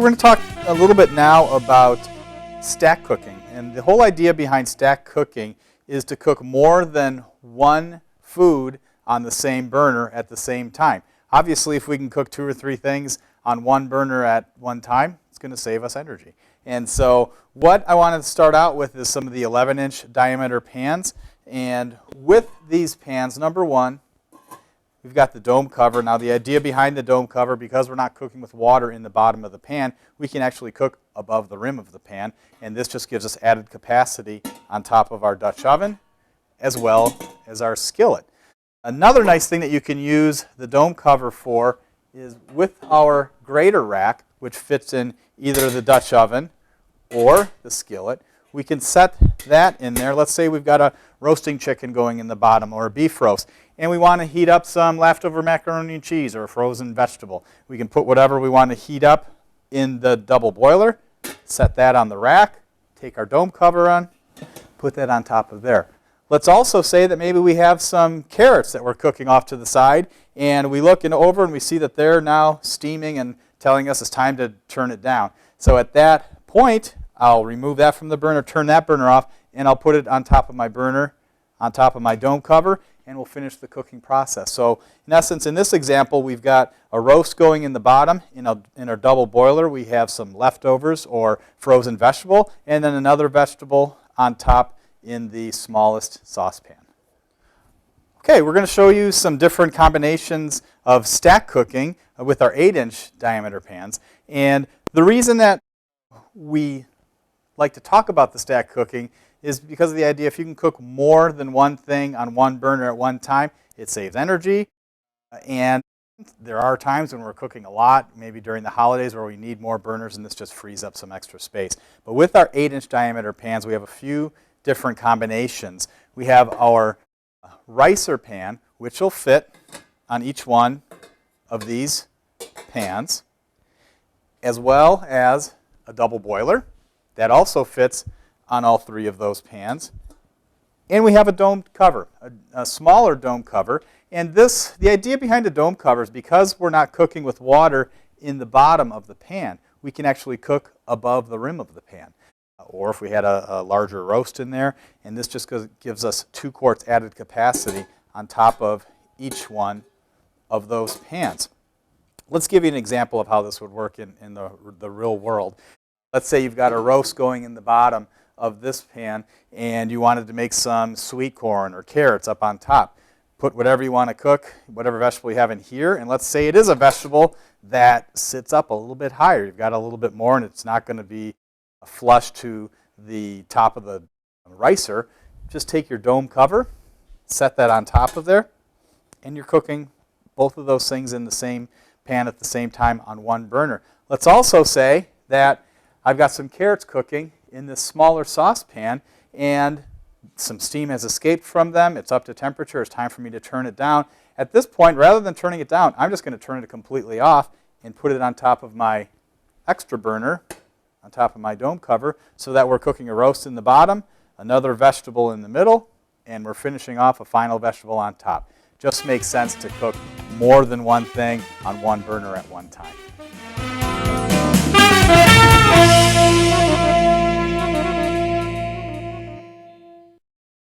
we're going to talk a little bit now about stack cooking. And the whole idea behind stack cooking is to cook more than one food on the same burner at the same time. Obviously, if we can cook 2 or 3 things on one burner at one time, it's going to save us energy. And so what I want to start out with is some of the 11-inch diameter pans. And with these pans, number one, we've got the dome cover. Now the idea behind the dome cover, because we're not cooking with water in the bottom of the pan, we can actually cook above the rim of the pan. And this just gives us added capacity on top of our Dutch oven, as well as our skillet. Another nice thing that you can use the dome cover for is with our grater rack, which fits in either the Dutch oven or the skillet. We can set that in there. Let's say we've got a roasting chicken going in the bottom or a beef roast, and we want to heat up some leftover macaroni and cheese or a frozen vegetable. We can put whatever we want to heat up in the double boiler, set that on the rack, take our dome cover on, put that on top of there. Let's also say that maybe we have some carrots that we're cooking off to the side, and we look over and we see that they're now steaming and telling us it's time to turn it down. So at that point, I'll remove that from the burner, turn that burner off, and I'll put it on top of my burner, on top of my dome cover, and we'll finish the cooking process. So in essence, in this example, we've got a roast going in the bottom. In our double boiler, we have some leftovers or frozen vegetable, and then another vegetable on top in the smallest saucepan. Okay, we're going to show you some different combinations of stack cooking with our 8-inch diameter pans. And the reason that we like to talk about the stack cooking is because of the idea if you can cook more than one thing on one burner at one time, it saves energy. And there are times when we're cooking a lot, maybe during the holidays where we need more burners, and this just frees up some extra space. But with our 8-inch diameter pans, we have a few different combinations. We have our ricer pan, which will fit on each one of these pans, as well as a double boiler that also fits on all 3 of those pans. And we have a dome cover, a smaller dome cover. And the idea behind a dome cover is because we're not cooking with water in the bottom of the pan, we can actually cook above the rim of the pan. Or if we had a larger roast in there, and this just gives us 2 quarts added capacity on top of each one of those pans. Let's give you an example of how this would work in the real world. Let's say you've got a roast going in the bottom of this pan, and you wanted to make some sweet corn or carrots up on top. Put whatever you want to cook, whatever vegetable you have in here, and let's say it is a vegetable that sits up a little bit higher. You've got a little bit more, and it's not going to be flush to the top of the ricer. Just take your dome cover, set that on top of there, and you're cooking both of those things in the same pan at the same time on one burner. Let's also say that I've got some carrots cooking in this smaller saucepan, and some steam has escaped from them. It's up to temperature. It's time for me to turn it down. At this point, rather than turning it down, I'm just going to turn it completely off and put it on top of my extra burner, on top of my dome cover, so that we're cooking a roast in the bottom, another vegetable in the middle, and we're finishing off a final vegetable on top. Just makes sense to cook more than one thing on one burner at one time.